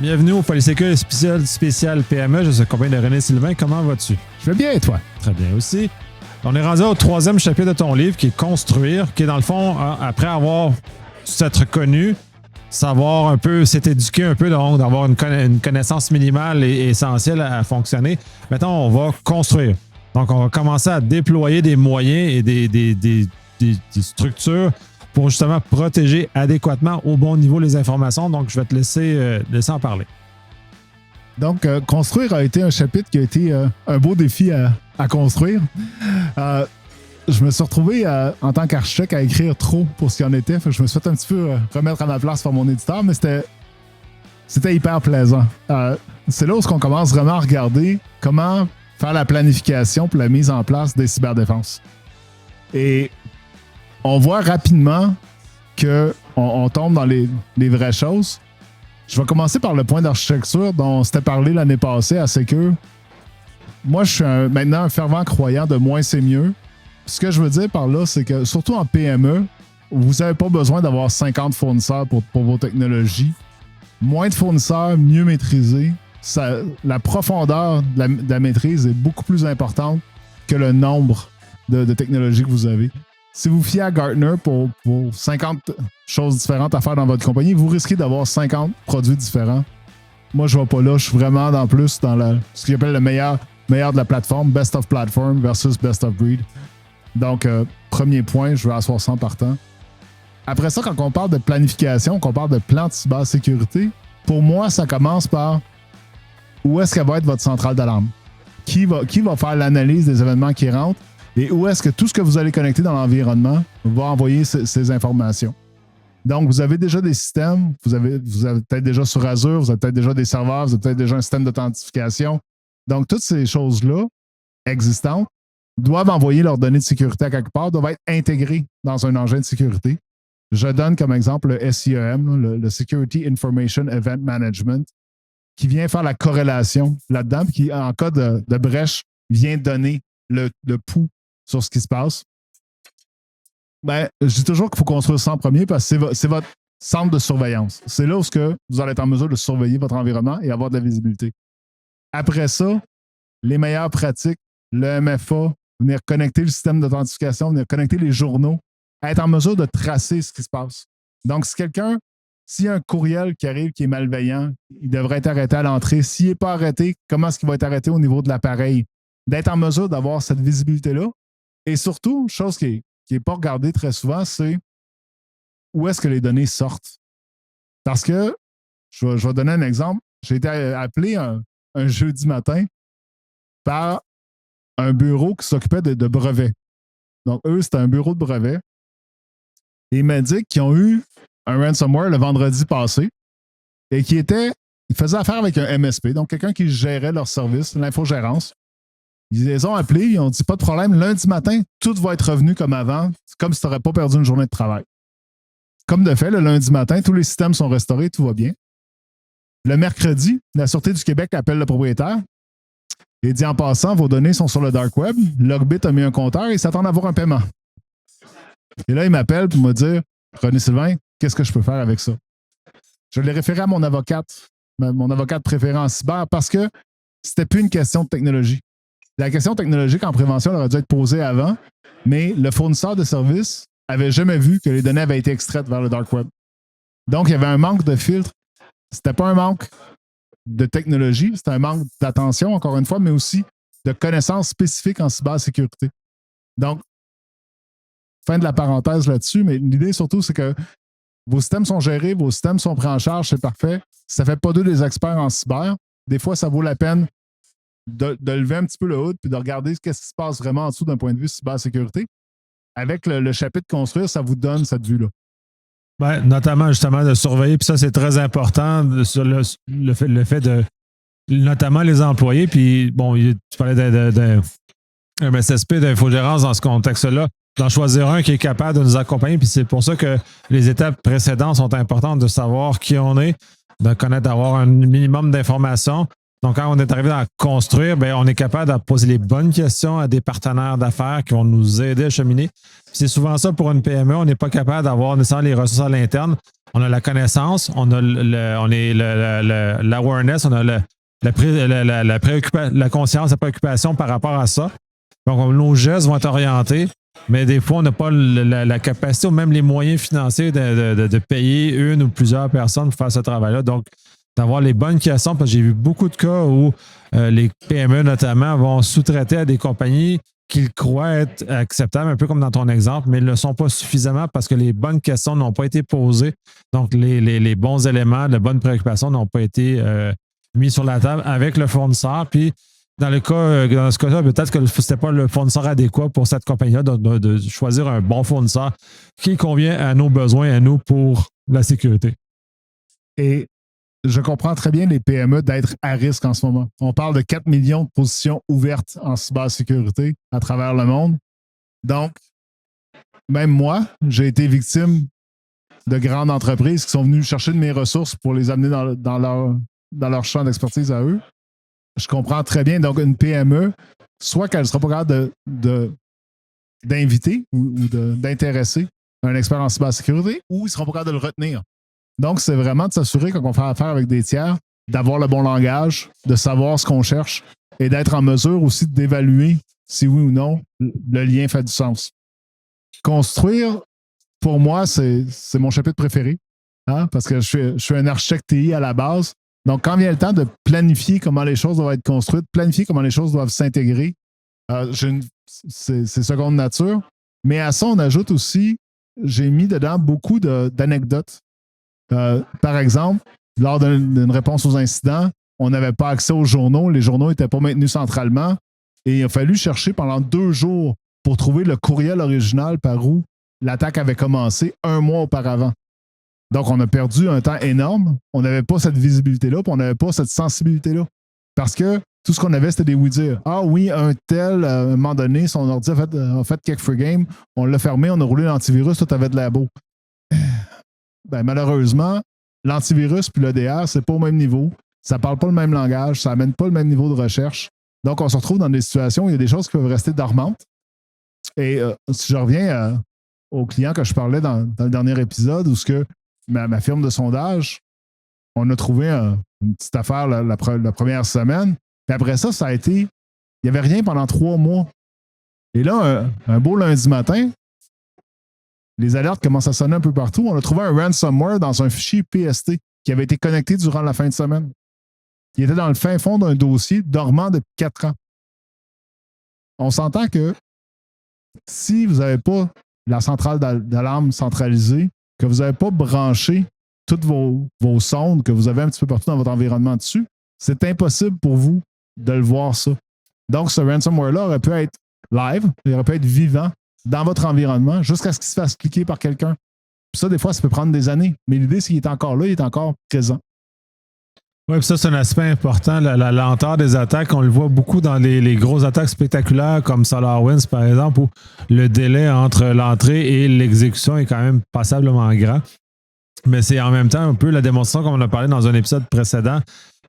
Bienvenue au Polysécurité spécial PME. Je suis accompagné de René Sylvain. Comment vas-tu? Je vais bien et toi? Très bien aussi. On est rendu au 3e chapitre de ton livre qui est Construire, qui est dans le fond, après avoir s'être connu, savoir un peu, s'être éduqué un peu, donc d'avoir une connaissance minimale et essentielle à fonctionner. Maintenant, on va construire. Donc, on va commencer à déployer des moyens et des structures pour justement protéger adéquatement au bon niveau les informations. Donc, je vais te laisser en parler. Donc, construire a été un chapitre qui a été un beau défi à construire. Je me suis retrouvé en tant qu'architecte à écrire trop pour ce qu'il en était. Je me suis fait un petit peu remettre à ma place par mon éditeur, mais c'était hyper plaisant. C'est là où on commence vraiment à regarder comment faire la planification pour la mise en place des cyberdéfenses. Et on voit rapidement qu'on tombe dans les vraies choses. Je vais commencer par le point d'architecture dont on s'était parlé l'année passée à Secure. Moi, je suis maintenant un fervent croyant de moins c'est mieux. Ce que je veux dire par là, c'est que surtout en PME, vous n'avez pas besoin d'avoir 50 fournisseurs pour vos technologies. Moins de fournisseurs, mieux maîtrisés. La profondeur de la maîtrise est beaucoup plus importante que le nombre de technologies que vous avez. Si vous fiez à Gartner pour 50 choses différentes à faire dans votre compagnie, vous risquez d'avoir 50 produits différents. Moi, je ne vais pas là. Je suis vraiment dans ce qu'ils appellent le meilleur de la plateforme, best of platform versus best of breed. Donc, premier point, je veux asseoir ça en partant. Après ça, quand on parle de planification, qu'on parle de plan de cybersécurité, pour moi, ça commence par où est-ce qu'elle va être votre centrale d'alarme? Qui va faire l'analyse des événements qui rentrent? Et où est-ce que tout ce que vous allez connecter dans l'environnement va envoyer ces informations? Donc, vous avez déjà des systèmes, vous avez peut-être déjà sur Azure, vous avez peut-être déjà des serveurs, vous avez peut-être déjà un système d'authentification. Donc, toutes ces choses-là existantes doivent envoyer leurs données de sécurité à quelque part, doivent être intégrées dans un engin de sécurité. Je donne comme exemple le SIEM, le Security Information Event Management, qui vient faire la corrélation là-dedans, puis qui, en cas de brèche, vient donner le pouls sur ce qui se passe. Ben, je dis toujours qu'il faut construire ça en premier parce que c'est votre centre de surveillance. C'est là où vous allez être en mesure de surveiller votre environnement et avoir de la visibilité. Après ça, les meilleures pratiques, le MFA, venir connecter le système d'authentification, venir connecter les journaux, être en mesure de tracer ce qui se passe. Donc, s'il y a un courriel qui arrive qui est malveillant, il devrait être arrêté à l'entrée. S'il n'est pas arrêté, comment est-ce qu'il va être arrêté au niveau de l'appareil? D'être en mesure d'avoir cette visibilité-là. Et surtout, chose qui n'est pas regardée très souvent, c'est où est-ce que les données sortent. Parce que, je vais donner un exemple. J'ai été appelé un jeudi matin par un bureau qui s'occupait de brevets. Donc, eux, c'était un bureau de brevets. Et ils m'ont dit qu'ils ont eu un ransomware le vendredi passé et ils faisaient affaire avec un MSP, donc quelqu'un qui gérait leur service, l'infogérance. Ils les ont appelés, ils ont dit pas de problème, lundi matin, tout va être revenu comme avant, comme si tu n'aurais pas perdu une journée de travail. Comme de fait, le lundi matin, tous les systèmes sont restaurés, tout va bien. Le mercredi, la Sûreté du Québec appelle le propriétaire et dit en passant, vos données sont sur le dark web, Logbit a mis un compteur et il s'attend à avoir un paiement. Et là, il m'appelle pour me dire, René Sylvain, qu'est-ce que je peux faire avec ça? Je l'ai référé à mon avocate préférée en cyber parce que c'était plus une question de technologie. La question technologique en prévention aurait dû être posée avant, mais le fournisseur de services n'avait jamais vu que les données avaient été extraites vers le dark web. Donc, il y avait un manque de filtre. C'était pas un manque de technologie, c'était un manque d'attention, encore une fois, mais aussi de connaissances spécifiques en cybersécurité. Donc, fin de la parenthèse là-dessus, mais l'idée surtout, c'est que vos systèmes sont gérés, vos systèmes sont pris en charge, c'est parfait. Si ça ne fait pas d'eux des experts en cyber, des fois, ça vaut la peine de lever un petit peu le hood puis de regarder ce qui se passe vraiment en dessous d'un point de vue cybersécurité. Avec le chapitre Construire, ça vous donne cette vue-là. Ben, notamment, justement, de surveiller, puis ça, c'est très important, sur le fait de, notamment les employés, puis bon, tu parlais d'un MSSP, d'infogérance dans ce contexte-là, d'en choisir un qui est capable de nous accompagner, puis c'est pour ça que les étapes précédentes sont importantes, de savoir qui on est, de connaître, d'avoir un minimum d'informations, Donc, quand on est arrivé à construire, ben, on est capable de poser les bonnes questions à des partenaires d'affaires qui vont nous aider à cheminer. C'est souvent ça pour une PME. On n'est pas capable d'avoir nécessairement les ressources à l'interne. On a la connaissance, on a l'awareness, on a la conscience, la préoccupation par rapport à ça. Donc, nos gestes vont être orientés, mais des fois, on n'a pas la capacité ou même les moyens financiers de payer une ou plusieurs personnes pour faire ce travail-là. Donc, d'avoir les bonnes questions, parce que j'ai vu beaucoup de cas où les PME notamment vont sous-traiter à des compagnies qu'ils croient être acceptables, un peu comme dans ton exemple, mais ils ne le sont pas suffisamment parce que les bonnes questions n'ont pas été posées. Donc, les bons éléments, les bonnes préoccupations n'ont pas été mis sur la table avec le fournisseur. Puis, dans ce cas-là, peut-être que ce n'était pas le fournisseur adéquat pour cette compagnie-là, de choisir un bon fournisseur qui convient à nos besoins, à nous, pour la sécurité. Et je comprends très bien les PME d'être à risque en ce moment. On parle de 4 millions de positions ouvertes en cybersécurité à travers le monde. Donc, même moi, j'ai été victime de grandes entreprises qui sont venues chercher de mes ressources pour les amener dans leur champ d'expertise à eux. Je comprends très bien. Donc, une PME, soit qu'elle ne sera pas capable d'inviter ou d'intéresser un expert en cybersécurité, ou ils ne seront pas capables de le retenir. Donc, c'est vraiment de s'assurer quand on fait affaire avec des tiers, d'avoir le bon langage, de savoir ce qu'on cherche et d'être en mesure aussi d'évaluer si oui ou non le lien fait du sens. Construire, pour moi, c'est mon chapitre préféré, hein, parce que je suis un architecte TI à la base. Donc, quand vient le temps de planifier comment les choses doivent être construites, planifier comment les choses doivent s'intégrer, c'est seconde nature. Mais à ça, on ajoute aussi, j'ai mis dedans beaucoup d'anecdotes. Par exemple, lors d'une réponse aux incidents, on n'avait pas accès aux journaux. Les journaux n'étaient pas maintenus centralement. Et il a fallu chercher pendant 2 jours pour trouver le courriel original par où l'attaque avait commencé 1 mois auparavant. Donc, on a perdu un temps énorme. On n'avait pas cette visibilité-là, puis on n'avait pas cette sensibilité-là. Parce que tout ce qu'on avait, c'était des oui-dire. Ah oui, un tel, à un moment donné, son ordi a fait quelques free games, on l'a fermé, on a roulé l'antivirus, tout avait de la beau. Ben, malheureusement, l'antivirus puis l'EDR, c'est pas au même niveau. Ça ne parle pas le même langage, ça n'amène pas le même niveau de recherche. Donc, on se retrouve dans des situations où il y a des choses qui peuvent rester dormantes. Et si je reviens au client que je parlais dans le dernier épisode, où ce que ma firme de sondage, on a trouvé une petite affaire la première semaine. Puis après ça, ça a été... Il n'y avait rien pendant 3 mois. Et là, un beau lundi matin, les alertes commencent à sonner un peu partout. On a trouvé un ransomware dans un fichier PST qui avait été connecté durant la fin de semaine. Il était dans le fin fond d'un dossier dormant depuis 4 ans. On s'entend que si vous n'avez pas la centrale d'alarme centralisée, que vous n'avez pas branché toutes vos sondes que vous avez un petit peu partout dans votre environnement dessus, c'est impossible pour vous de le voir ça. Donc, ce ransomware-là aurait pu être live, il aurait pu être vivant dans votre environnement jusqu'à ce qu'il se fasse cliquer par quelqu'un. Puis ça, des fois, ça peut prendre des années. Mais l'idée, c'est qu'il est encore là, il est encore présent. Oui, puis ça, c'est un aspect important, la lenteur des attaques. On le voit beaucoup dans les grosses attaques spectaculaires comme SolarWinds, par exemple, où le délai entre l'entrée et l'exécution est quand même passablement grand. Mais c'est en même temps un peu la démonstration, comme on a parlé dans un épisode précédent,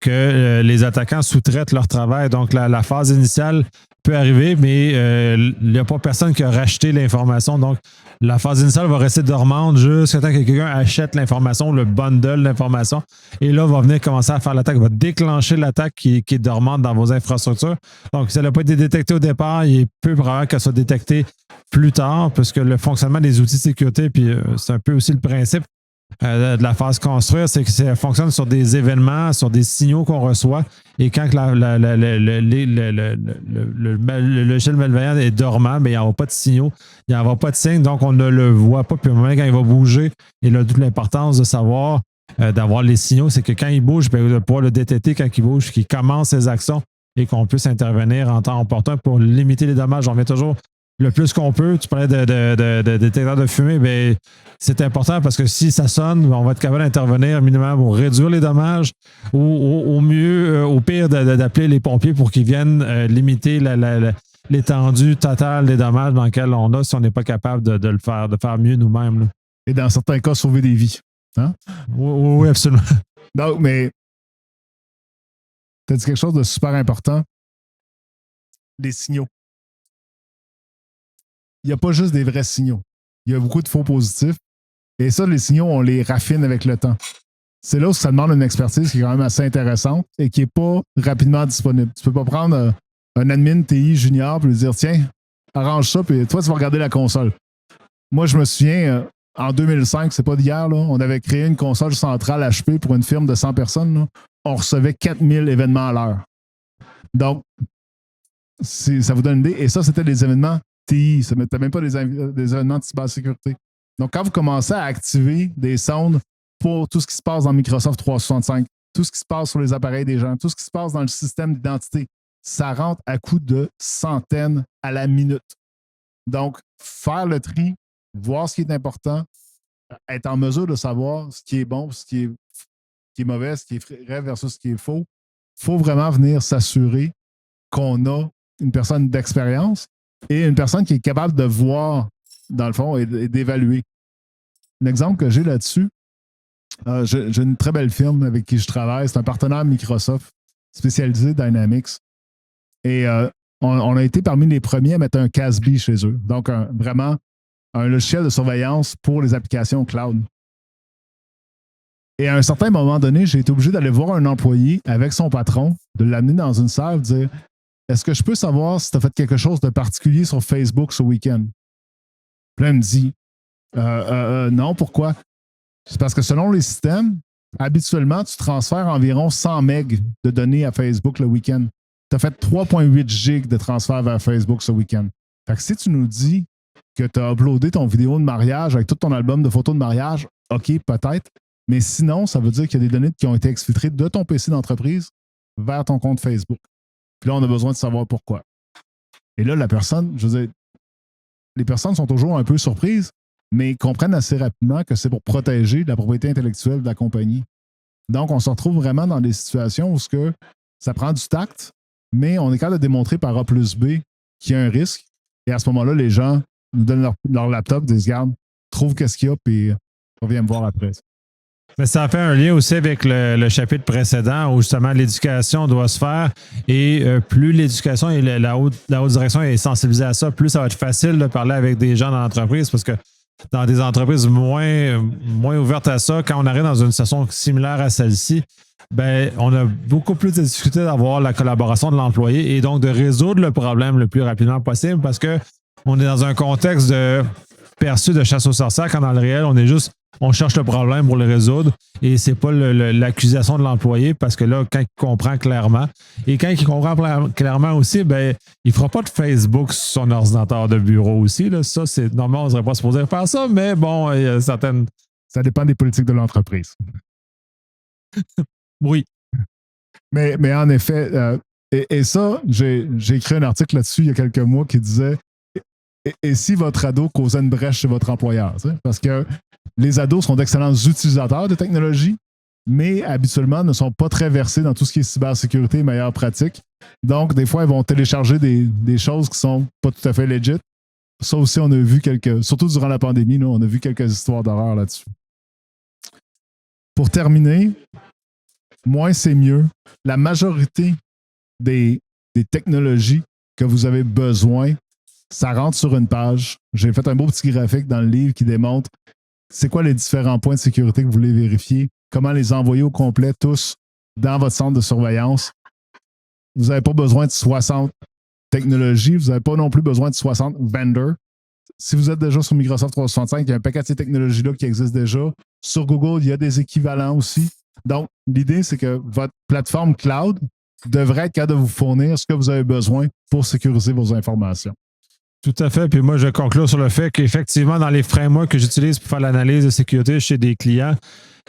que les attaquants sous-traitent leur travail. Donc, la phase initiale peut arriver, mais il n'y a pas personne qui a racheté l'information. Donc, la phase initiale va rester dormante jusqu'à temps que quelqu'un achète l'information, le bundle d'informations. Et là, va venir commencer à faire l'attaque, va déclencher l'attaque qui est dormante dans vos infrastructures. Donc, si elle n'a pas été détectée au départ, il est peu probable qu'elle soit détectée plus tard, parce que le fonctionnement des outils de sécurité, puis c'est un peu aussi le principe de la phase construire, c'est que ça fonctionne sur des événements, sur des signaux qu'on reçoit. Et quand le logiciel malveillant est dormant, mais il n'y aura pas de signaux, il n'y aura pas de signe, donc on ne le voit pas. Puis au moment quand il va bouger, et là, toute l'importance de savoir, d'avoir les signaux, c'est que quand il bouge, de pouvoir le détecter quand il bouge, qu'il commence ses actions et qu'on puisse intervenir en temps opportun pour limiter les dommages. On vient toujours le plus qu'on peut. Tu parlais de détecteur de fumée, bien, c'est important parce que si ça sonne, on va être capable d'intervenir minimum pour réduire les dommages ou au mieux, au pire, d'appeler les pompiers pour qu'ils viennent limiter l'étendue totale des dommages dans lesquels on a si on n'est pas capable de faire mieux nous-mêmes. Là. Et dans certains cas, sauver des vies. Hein? Oui, absolument. Donc, mais tu as dit quelque chose de super important. Les signaux. Il n'y a pas juste des vrais signaux. Il y a beaucoup de faux positifs. Et ça, les signaux, on les raffine avec le temps. C'est là où ça demande une expertise qui est quand même assez intéressante et qui n'est pas rapidement disponible. Tu ne peux pas prendre un admin TI junior et lui dire tiens, arrange ça, puis toi, tu vas regarder la console. Moi, je me souviens, en 2005, c'est pas d'hier, là, on avait créé une console centrale HP pour une firme de 100 personnes. Là. On recevait 4000 événements à l'heure. Donc, ça vous donne une idée. Et ça, c'était des événements TI. Ça ne mettait même pas des événements de cybersécurité. Donc, quand vous commencez à activer des sondes pour tout ce qui se passe dans Microsoft 365, tout ce qui se passe sur les appareils des gens, tout ce qui se passe dans le système d'identité, ça rentre à coût de centaines à la minute. Donc, faire le tri, voir ce qui est important, être en mesure de savoir ce qui est bon, ce qui est mauvais, ce qui est vrai versus ce qui est faux, il faut vraiment venir s'assurer qu'on a une personne d'expérience et une personne qui est capable de voir, dans le fond, et d'évaluer. Un exemple que j'ai là-dessus, j'ai une très belle firme avec qui je travaille. C'est un partenaire Microsoft spécialisé Dynamics. Et on a été parmi les premiers à mettre un CASB chez eux. Donc, vraiment, un logiciel de surveillance pour les applications cloud. Et à un certain moment donné, j'ai été obligé d'aller voir un employé avec son patron, de l'amener dans une salle, de dire est-ce que je peux savoir si tu as fait quelque chose de particulier sur Facebook ce week-end? Puis là, il me dit non, pourquoi? C'est parce que selon les systèmes, habituellement, tu transfères environ 100 MB de données à Facebook le week-end. Tu as fait 3,8 gigs de transfert vers Facebook ce week-end. Fait que si tu nous dis que tu as uploadé ton vidéo de mariage avec tout ton album de photos de mariage, OK, peut-être. Mais sinon, ça veut dire qu'il y a des données qui ont été exfiltrées de ton PC d'entreprise vers ton compte Facebook. Puis là, on a besoin de savoir pourquoi. Et là, la personne, je veux dire, les personnes sont toujours un peu surprises, mais comprennent assez rapidement que c'est pour protéger la propriété intellectuelle de la compagnie. Donc, on se retrouve vraiment dans des situations où ça prend du tact, mais on est capable de démontrer par A plus B qu'il y a un risque. Et à ce moment-là, les gens nous donnent leur laptop, disent regarde, trouve qu'est-ce qu'il y a, puis on vient me voir après. Mais ça fait un lien aussi avec le chapitre précédent où justement l'éducation doit se faire et plus l'éducation et la haute direction est sensibilisée à ça, plus ça va être facile de parler avec des gens dans l'entreprise parce que dans des entreprises moins ouvertes à ça, quand on arrive dans une situation similaire à celle-ci, ben, on a beaucoup plus de difficultés d'avoir la collaboration de l'employé et donc de résoudre le problème le plus rapidement possible parce qu'on est dans un contexte perçu de chasse aux sorcières quand dans le réel, on cherche le problème pour le résoudre et c'est pas l'accusation de l'employé parce que là, quand il comprend clairement et quand il comprend clairement aussi, ben, il fera pas de Facebook sur son ordinateur de bureau aussi. Là. Ça, c'est normalement, on ne serait pas supposé faire ça, mais bon, il y a certaines. Ça dépend des politiques de l'entreprise. Oui. Mais en effet, et ça, j'ai écrit un article là-dessus il y a quelques mois qui disait et si votre ado causait une brèche chez votre employeur? Parce que les ados sont d'excellents utilisateurs de technologie, mais habituellement ne sont pas très versés dans tout ce qui est cybersécurité et meilleures pratiques. Donc, des fois, ils vont télécharger des choses qui sont pas tout à fait legit. Ça aussi, on a vu surtout durant la pandémie, là, on a vu quelques histoires d'horreur là-dessus. Pour terminer, moins c'est mieux. La majorité des technologies que vous avez besoin, ça rentre sur une page. J'ai fait un beau petit graphique dans le livre qui démontre c'est quoi les différents points de sécurité que vous voulez vérifier, comment les envoyer au complet tous dans votre centre de surveillance. Vous n'avez pas besoin de 60 technologies, vous n'avez pas non plus besoin de 60 vendors. Si vous êtes déjà sur Microsoft 365, il y a un paquet de ces technologies-là qui existent déjà. Sur Google, il y a des équivalents aussi. Donc, l'idée, c'est que votre plateforme cloud devrait être capable de vous fournir ce que vous avez besoin pour sécuriser vos informations. Tout à fait. Puis moi, je conclue sur le fait qu'effectivement, dans les frameworks que j'utilise pour faire l'analyse de sécurité chez des clients,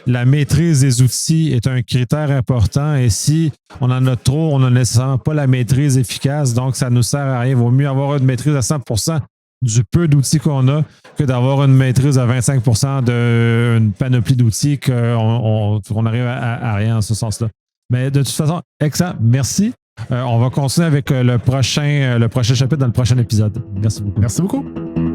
la maîtrise des outils est un critère important. Et si on en a trop, on n'a nécessairement pas la maîtrise efficace. Donc, ça ne nous sert à rien. Il vaut mieux avoir une maîtrise à 100% du peu d'outils qu'on a que d'avoir une maîtrise à 25% d'une panoplie d'outils qu'on arrive à rien en ce sens-là. Mais de toute façon, excellent. Merci. On va continuer avec le prochain chapitre dans le prochain épisode. Merci beaucoup. Merci beaucoup.